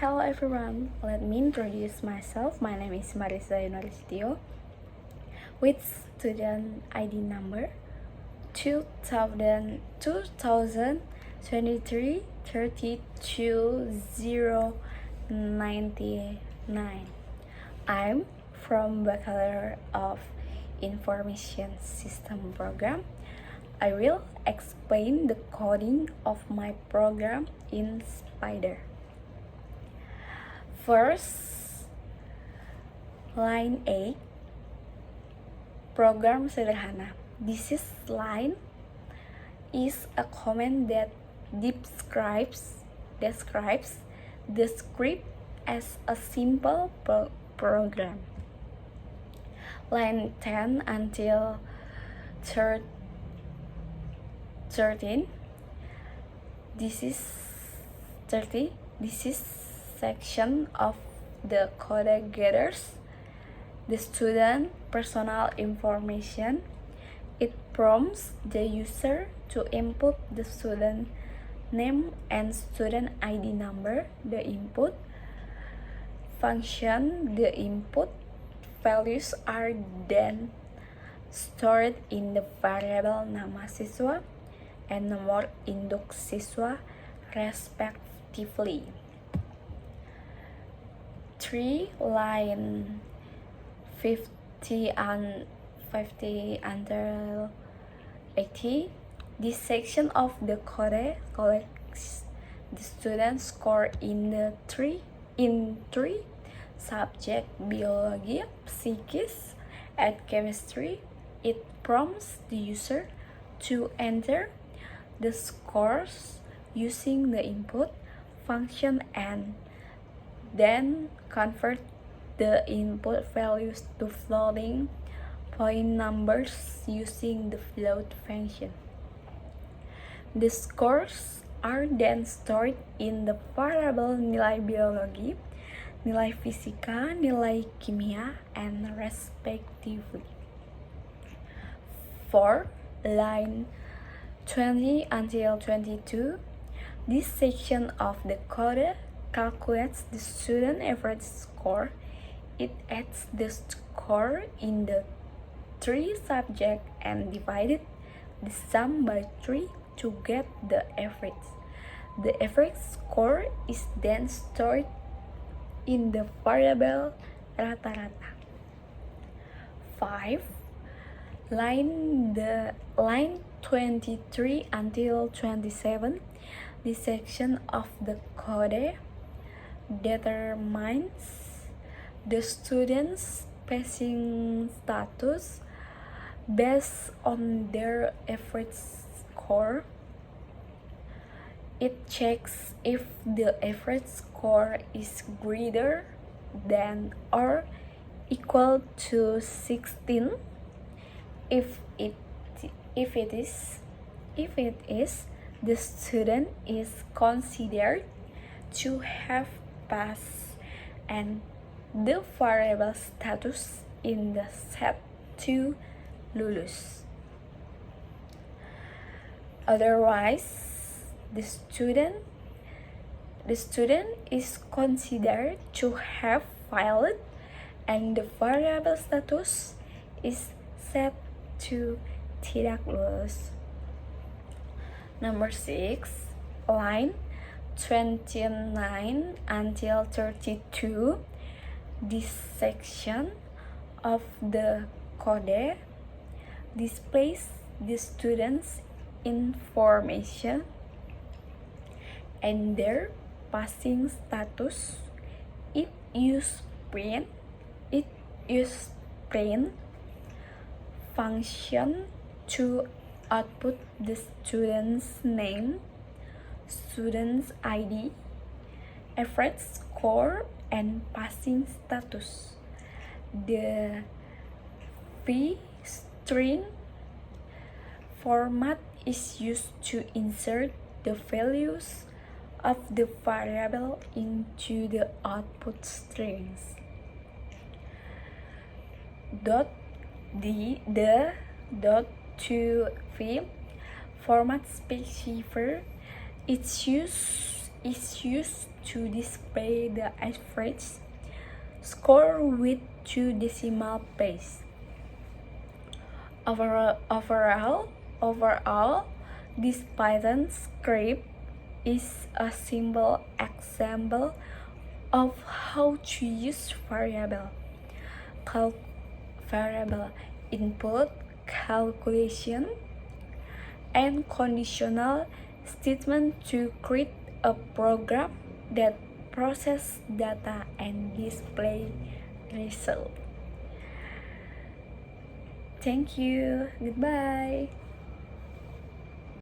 Hello everyone, let me introduce myself. My name is Marisa Yunaristio with student ID number 2023 32099. I'm from Bachelor of Information System program. I will explain the coding of my program in Spider. First, line A, program sederhana. This line is a comment that describes the script as a simple program. Line 10 until 13. This is 30. This is section of the code gathers the student personal information. It prompts the user to input the student name and student ID number. The input function, the input values are then stored in the variable nama siswa and nomor induk siswa respectively. 3 line 50 until 80. This section of the code collects the student's score in three subject: biology, physics, and chemistry. It prompts the user to enter the scores using the input function and then convert the input values to floating point numbers using the float function. The scores are then stored in the variable nilai biologi, nilai fisika, nilai kimia, and respectively. 4 line 20 until 22. This section of the code calculates the student average score. It adds the score in the 3 subjects and divided the sum by 3 to get the average. The average score is then stored in the variable rata-rata. 5 line 23 until 27. This section of the code determines the student's passing status based on their average score. It checks if the average score is greater than or equal to 16. If it is, the student is considered to have passed and the variable status in the set to lulus. Otherwise, the student is considered to have failed and the variable status is set to tidak lulus. Number 6, line 29 until 32. This section of the code displays the students' information and their passing status. It uses print function to output the student's name, student's ID, average score, and passing status. The v-string format is used to insert the values of the variable into the output strings. The .to-v format specifier is used to display the average score with 2 decimal places. Overall, this Python script is a simple example of how to use variable input, calculation, and conditional statement to create a program that process data and display result. Thank you. Goodbye.